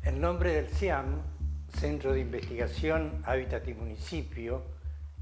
En nombre del CIAM, Centro de Investigación, Hábitat y Municipio,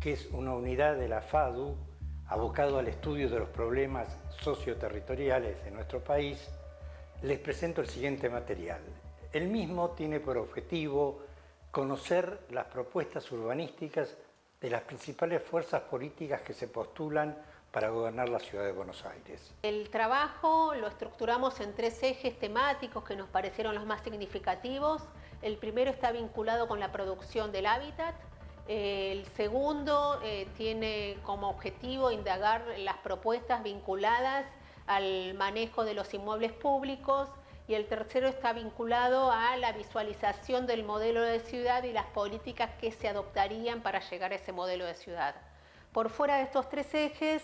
que es una unidad de la FADU abocado al estudio de los problemas socioterritoriales de nuestro país, les presento el siguiente material. El mismo tiene por objetivo conocer las propuestas urbanísticas de las principales fuerzas políticas que se postulan para gobernar la ciudad de Buenos Aires. El trabajo lo estructuramos en 3 ejes temáticos que nos parecieron los más significativos. El primero está vinculado con la producción del hábitat. El segundo tiene como objetivo indagar las propuestas vinculadas al manejo de los inmuebles públicos. Y el tercero está vinculado a la visualización del modelo de ciudad y las políticas que se adoptarían para llegar a ese modelo de ciudad. Por fuera de estos 3 ejes,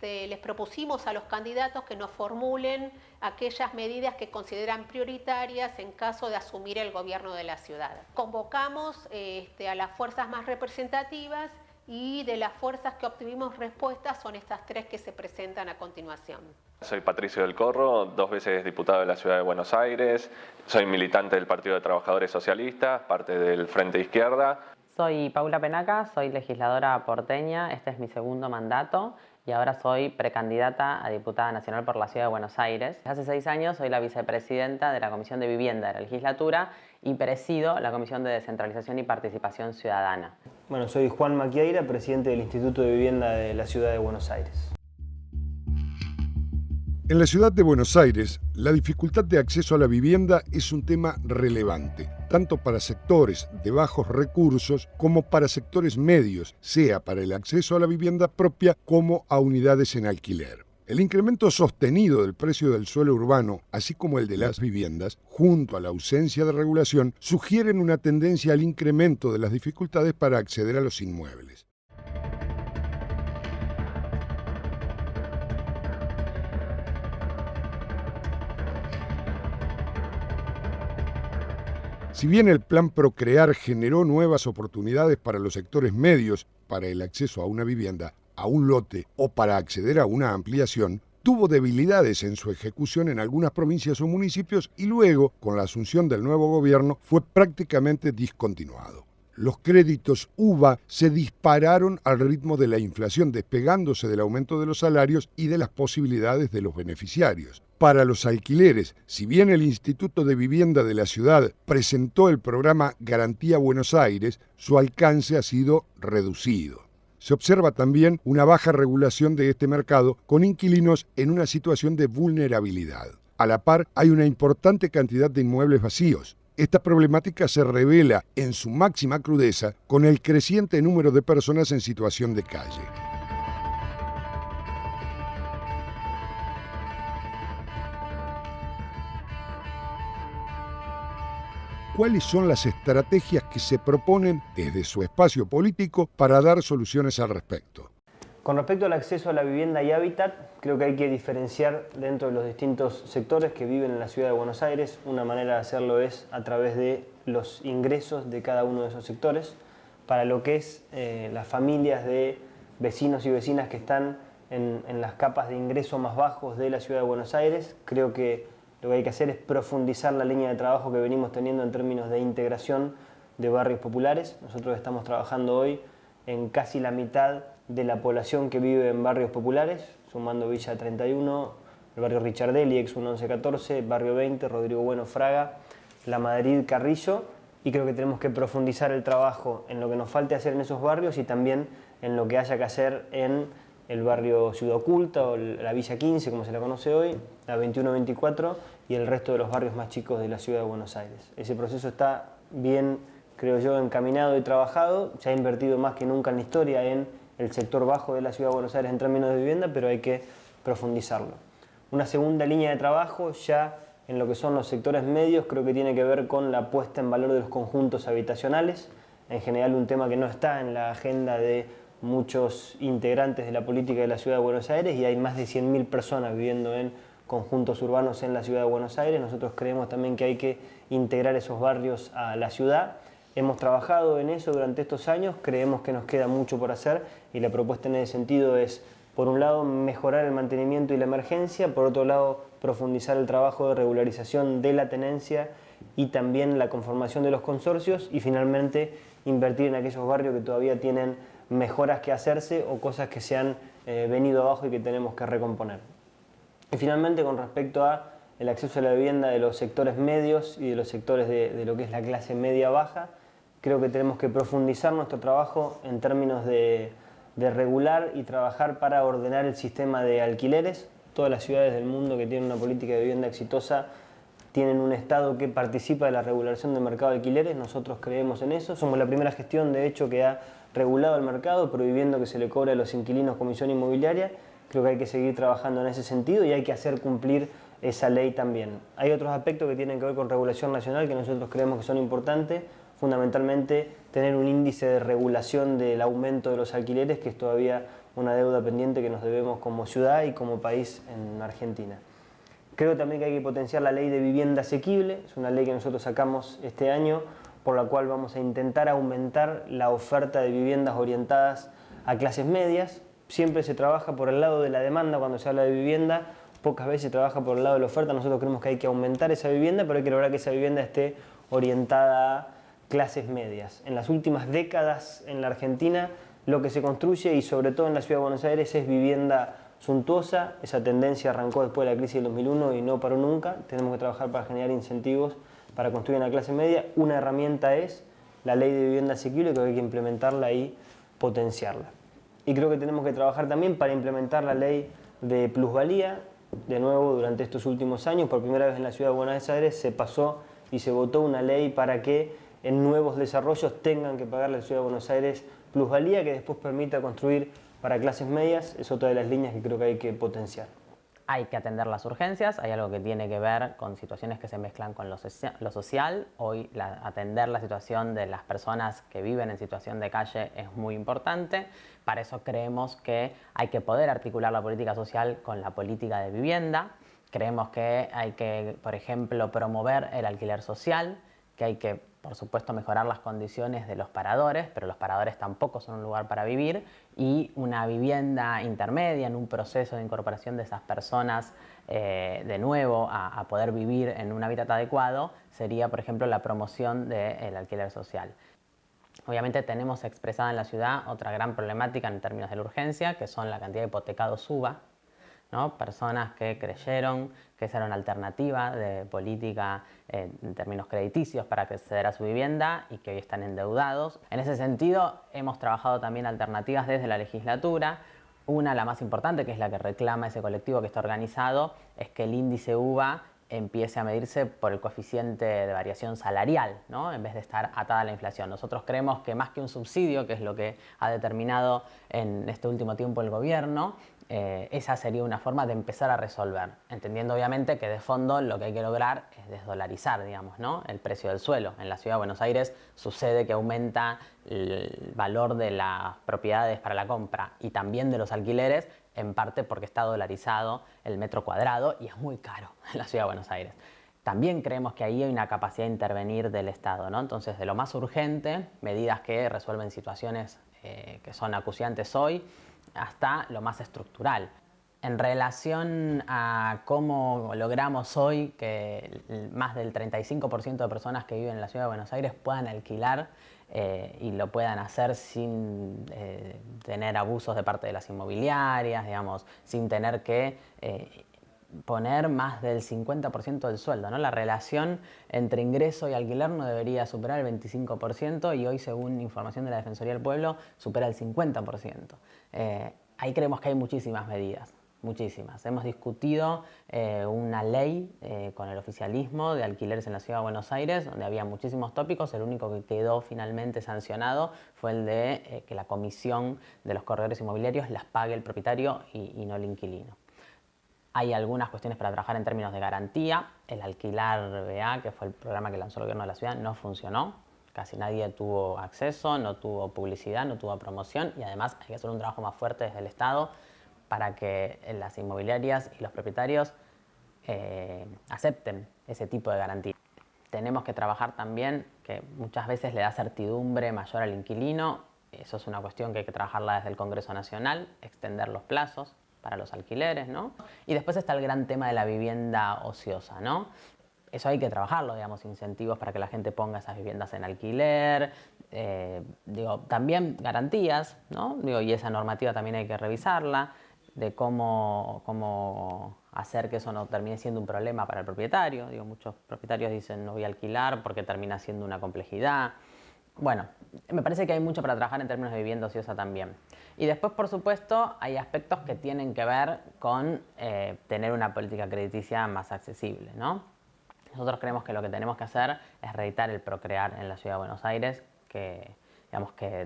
les propusimos a los candidatos que nos formulen aquellas medidas que consideran prioritarias en caso de asumir el gobierno de la ciudad. Convocamos a las fuerzas más representativas y de las fuerzas que obtuvimos respuestas son estas 3 que se presentan a continuación. Soy Patricio del Corro, 2 veces diputado de la Ciudad de Buenos Aires, soy militante del Partido de Trabajadores Socialistas, parte del Frente Izquierda. Soy Paula Penaca, soy legisladora porteña, este es mi segundo mandato y ahora soy precandidata a diputada nacional por la Ciudad de Buenos Aires. Hace 6 años soy la vicepresidenta de la Comisión de Vivienda de la legislatura y presido la Comisión de Descentralización y Participación Ciudadana. Bueno, soy Juan Maquieira, presidente del Instituto de Vivienda de la Ciudad de Buenos Aires. En la ciudad de Buenos Aires, la dificultad de acceso a la vivienda es un tema relevante, tanto para sectores de bajos recursos como para sectores medios, sea para el acceso a la vivienda propia como a unidades en alquiler. El incremento sostenido del precio del suelo urbano, así como el de las viviendas, junto a la ausencia de regulación, sugieren una tendencia al incremento de las dificultades para acceder a los inmuebles. Si bien el Plan Procrear generó nuevas oportunidades para los sectores medios para el acceso a una vivienda, a un lote o para acceder a una ampliación, tuvo debilidades en su ejecución en algunas provincias o municipios y luego, con la asunción del nuevo gobierno, fue prácticamente discontinuado. Los créditos UVA se dispararon al ritmo de la inflación, despegándose del aumento de los salarios y de las posibilidades de los beneficiarios. Para los alquileres, si bien el Instituto de Vivienda de la ciudad presentó el programa Garantía Buenos Aires, su alcance ha sido reducido. Se observa también una baja regulación de este mercado con inquilinos en una situación de vulnerabilidad. A la par, hay una importante cantidad de inmuebles vacíos. Esta problemática se revela en su máxima crudeza con el creciente número de personas en situación de calle. ¿Cuáles son las estrategias que se proponen desde su espacio político para dar soluciones al respecto? Con respecto al acceso a la vivienda y hábitat, creo que hay que diferenciar dentro de los distintos sectores que viven en la ciudad de Buenos Aires. Una manera de hacerlo es a través de los ingresos de cada uno de esos sectores. Para lo que es las familias de vecinos y vecinas que están en las capas de ingreso más bajos de la ciudad de Buenos Aires, creo que lo que hay que hacer es profundizar la línea de trabajo que venimos teniendo en términos de integración de barrios populares. Nosotros estamos trabajando hoy en casi la mitad de la población que vive en barrios populares, sumando Villa 31, el barrio Richardelli, ex 1114, barrio 20, Rodrigo Bueno Fraga, La Madrid, Carrillo, y creo que tenemos que profundizar el trabajo en lo que nos falte hacer en esos barrios y también en lo que haya que hacer en el barrio Ciudad Oculta o la Villa 15, como se la conoce hoy, la 21-24 y el resto de los barrios más chicos de la ciudad de Buenos Aires. Ese proceso está bien, creo yo, encaminado y trabajado. Se ha invertido más que nunca en la historia en el sector bajo de la ciudad de Buenos Aires en términos de vivienda, pero hay que profundizarlo. Una segunda línea de trabajo ya en lo que son los sectores medios creo que tiene que ver con la puesta en valor de los conjuntos habitacionales, en general un tema que no está en la agenda de muchos integrantes de la política de la ciudad de Buenos Aires y hay más de 100.000 personas viviendo en conjuntos urbanos en la ciudad de Buenos Aires. Nosotros creemos también que hay que integrar esos barrios a la ciudad. Hemos trabajado en eso durante estos años, creemos que nos queda mucho por hacer y la propuesta en ese sentido es, por un lado, mejorar el mantenimiento y la emergencia, por otro lado, profundizar el trabajo de regularización de la tenencia y también la conformación de los consorcios y finalmente invertir en aquellos barrios que todavía tienen mejoras que hacerse o cosas que se han venido abajo y que tenemos que recomponer. Y finalmente, con respecto a el acceso a la vivienda de los sectores medios y de los sectores de lo que es la clase media-baja, creo que tenemos que profundizar nuestro trabajo en términos de regular y trabajar para ordenar el sistema de alquileres. Todas las ciudades del mundo que tienen una política de vivienda exitosa tienen un Estado que participa de la regulación del mercado de alquileres. Nosotros creemos en eso. Somos la primera gestión, de hecho, que ha regulado el mercado, prohibiendo que se le cobre a los inquilinos comisión inmobiliaria. Creo que hay que seguir trabajando en ese sentido y hay que hacer cumplir esa ley también. Hay otros aspectos que tienen que ver con regulación nacional que nosotros creemos que son importantes, fundamentalmente tener un índice de regulación del aumento de los alquileres, que es todavía una deuda pendiente que nos debemos como ciudad y como país en Argentina. Creo también que hay que potenciar la ley de vivienda asequible, es una ley que nosotros sacamos este año, por la cual vamos a intentar aumentar la oferta de viviendas orientadas a clases medias. Siempre se trabaja por el lado de la demanda cuando se habla de vivienda, pocas veces se trabaja por el lado de la oferta. Nosotros creemos que hay que aumentar esa vivienda, pero hay que lograr que esa vivienda esté orientada a clases medias. En las últimas décadas en la Argentina lo que se construye, y sobre todo en la Ciudad de Buenos Aires, es vivienda suntuosa. Esa tendencia arrancó después de la crisis del 2001 y no paró nunca. Tenemos que trabajar para generar incentivos para construir una clase media. Una herramienta es la ley de vivienda asequible, que hay que implementarla y potenciarla. Y creo que tenemos que trabajar también para implementar la ley de plusvalía. De nuevo, durante estos últimos años, por primera vez en la Ciudad de Buenos Aires se pasó y se votó una ley para que en nuevos desarrollos tengan que pagarle a la Ciudad de Buenos Aires plusvalía, que después permita construir para clases medias. Es otra de las líneas que creo que hay que potenciar. Hay que atender las urgencias, hay algo que tiene que ver con situaciones que se mezclan con lo social. Hoy atender la situación de las personas que viven en situación de calle es muy importante. Para eso creemos que hay que poder articular la política social con la política de vivienda. Creemos que hay que, por ejemplo, promover el alquiler social, que hay que, por supuesto, mejorar las condiciones de los paradores, pero los paradores tampoco son un lugar para vivir, y una vivienda intermedia en un proceso de incorporación de esas personas de nuevo a poder vivir en un hábitat adecuado sería, por ejemplo, la promoción del alquiler social. Obviamente tenemos expresada en la ciudad otra gran problemática en términos de la urgencia, que son la cantidad de hipotecados UBA, ¿no? Personas que creyeron que esa era una alternativa de política en términos crediticios para acceder a su vivienda y que hoy están endeudados. En ese sentido, hemos trabajado también alternativas desde la legislatura. Una, la más importante, que es la que reclama ese colectivo que está organizado, es que el índice UBA empiece a medirse por el coeficiente de variación salarial, ¿no? En vez de estar atada a la inflación. Nosotros creemos que más que un subsidio, que es lo que ha determinado en este último tiempo el gobierno, esa sería una forma de empezar a resolver, entendiendo obviamente que de fondo lo que hay que lograr es desdolarizar, digamos, ¿no? El precio del suelo. En la Ciudad de Buenos Aires sucede que aumenta el valor de las propiedades para la compra y también de los alquileres, en parte porque está dolarizado el metro cuadrado y es muy caro en la Ciudad de Buenos Aires. También creemos que ahí hay una capacidad de intervenir del Estado, ¿no? Entonces, de lo más urgente, medidas que resuelven situaciones que son acuciantes hoy, hasta lo más estructural. En relación a cómo logramos hoy que más del 35% de personas que viven en la Ciudad de Buenos Aires puedan alquilar y lo puedan hacer sin tener abusos de parte de las inmobiliarias, digamos, sin tener que poner más del 50% del sueldo, ¿no? La relación entre ingreso y alquiler no debería superar el 25% y hoy, según información de la Defensoría del Pueblo, supera el 50%. Ahí creemos que hay muchísimas medidas, muchísimas. Hemos discutido una ley con el oficialismo de alquileres en la Ciudad de Buenos Aires, donde había muchísimos tópicos. El único que quedó finalmente sancionado fue el de que la comisión de los corredores inmobiliarios las pague el propietario y no el inquilino. Hay algunas cuestiones para trabajar en términos de garantía. El Alquilar BA, que fue el programa que lanzó el gobierno de la ciudad, no funcionó. Casi nadie tuvo acceso, no tuvo publicidad, no tuvo promoción y además hay que hacer un trabajo más fuerte desde el Estado para que las inmobiliarias y los propietarios acepten ese tipo de garantía. Tenemos que trabajar también, que muchas veces le da certidumbre mayor al inquilino. Eso es una cuestión que hay que trabajarla desde el Congreso Nacional, extender los plazos para los alquileres, ¿no? Y después está el gran tema de la vivienda ociosa, ¿no? eso hay que trabajarlo, digamos, incentivos para que la gente ponga esas viviendas en alquiler, también garantías, ¿no? Y esa normativa también hay que revisarla, de cómo hacer que eso no termine siendo un problema para el propietario. Muchos propietarios dicen no voy a alquilar porque termina siendo una complejidad. Bueno, me parece que hay mucho para trabajar en términos de vivienda ociosa también. Y después, por supuesto, hay aspectos que tienen que ver con tener una política crediticia más accesible, ¿no? Nosotros creemos que lo que tenemos que hacer es reeditar el Procrear en la Ciudad de Buenos Aires, que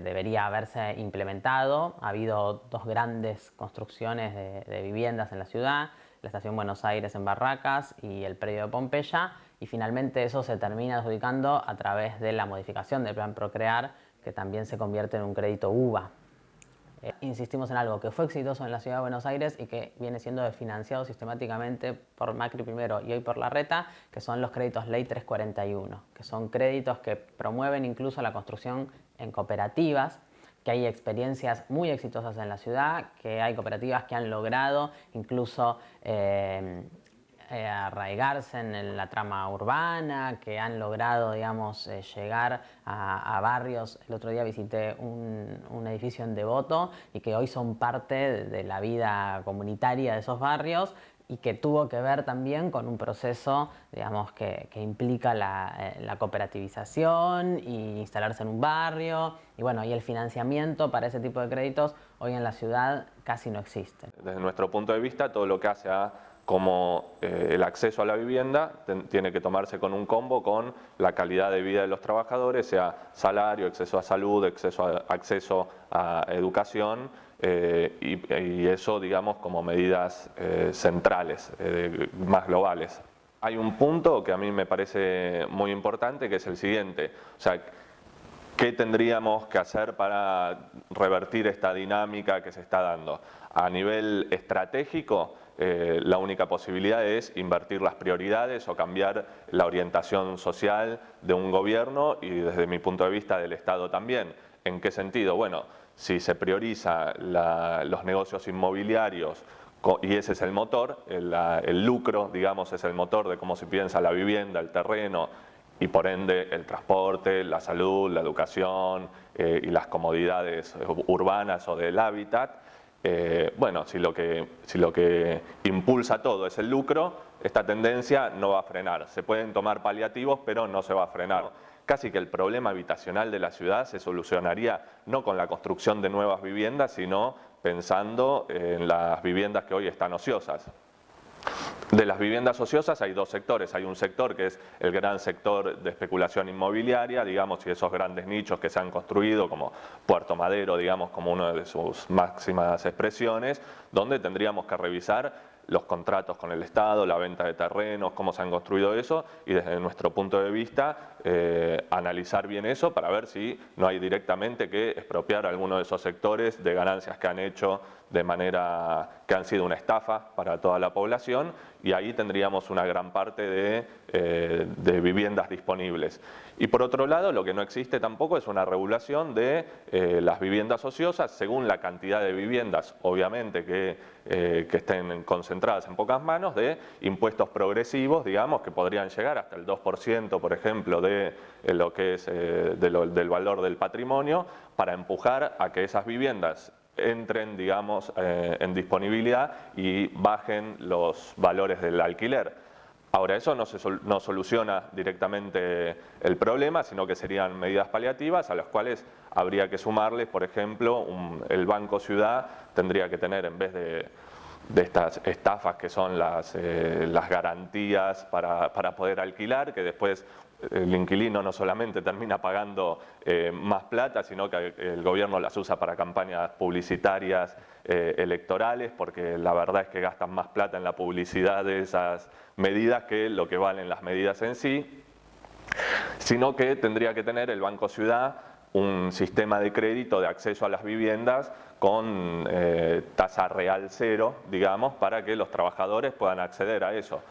debería haberse implementado. Ha habido 2 grandes construcciones de viviendas en la ciudad, la Estación Buenos Aires en Barracas y el predio de Pompeya, y finalmente eso se termina adjudicando a través de la modificación del Plan Procrear, que también se convierte en un crédito UVA. Insistimos en algo que fue exitoso en la Ciudad de Buenos Aires y que viene siendo financiado sistemáticamente por Macri primero y hoy por Larreta, que son los créditos Ley 341, que son créditos que promueven incluso la construcción en cooperativas, que hay experiencias muy exitosas en la ciudad, que hay cooperativas que han logrado incluso arraigarse en la trama urbana, que han logrado, llegar a barrios. El otro día visité un edificio en Devoto y que hoy son parte de la vida comunitaria de esos barrios y que tuvo que ver también con un proceso, que implica la cooperativización y instalarse en un barrio. Y bueno, y el financiamiento para ese tipo de créditos hoy en la ciudad casi no existe. Desde nuestro punto de vista, todo lo que hace a como el acceso a la vivienda tiene que tomarse con un combo con la calidad de vida de los trabajadores, sea salario, acceso a salud, acceso a educación, y eso, como medidas centrales, más globales. Hay un punto que a mí me parece muy importante, que es el siguiente. O sea, ¿qué tendríamos que hacer para revertir esta dinámica que se está dando? A nivel estratégico, la única posibilidad es invertir las prioridades o cambiar la orientación social de un gobierno y, desde mi punto de vista, del Estado también. ¿En qué sentido? Bueno, si se prioriza los negocios inmobiliarios y ese es el motor, el lucro, es el motor de cómo se piensa la vivienda, el terreno y por ende el transporte, la salud, la educación y las comodidades urbanas o del hábitat. Bueno, si lo que impulsa todo es el lucro, esta tendencia no va a frenar. Se pueden tomar paliativos, pero no se va a frenar. Casi que el problema habitacional de la ciudad se solucionaría no con la construcción de nuevas viviendas, sino pensando en las viviendas que hoy están ociosas. De las viviendas ociosas hay 2 sectores. Hay un sector que es el gran sector de especulación inmobiliaria, y esos grandes nichos que se han construido, como Puerto Madero, como una de sus máximas expresiones, donde tendríamos que revisar los contratos con el Estado, la venta de terrenos, cómo se han construido eso, y desde nuestro punto de vista analizar bien eso para ver si no hay directamente que expropiar alguno de esos sectores de ganancias que han hecho de manera que han sido una estafa para toda la población, y ahí tendríamos una gran parte de viviendas disponibles. Y por otro lado, lo que no existe tampoco es una regulación de las viviendas ociosas según la cantidad de viviendas, obviamente que estén concentradas en pocas manos, de impuestos progresivos, que podrían llegar hasta el 2%, por ejemplo, de lo que es del valor del patrimonio, para empujar a que esas viviendas entren, en disponibilidad y bajen los valores del alquiler. Ahora, eso no soluciona directamente el problema, sino que serían medidas paliativas a las cuales habría que sumarles, por ejemplo, el Banco Ciudad tendría que tener, en vez de estas estafas que son las garantías para poder alquilar, que después el inquilino no solamente termina pagando más plata, sino que el gobierno las usa para campañas publicitarias electorales, porque la verdad es que gastan más plata en la publicidad de esas medidas que lo que valen las medidas en sí, sino que tendría que tener el Banco Ciudad un sistema de crédito de acceso a las viviendas con tasa real cero, para que los trabajadores puedan acceder a eso.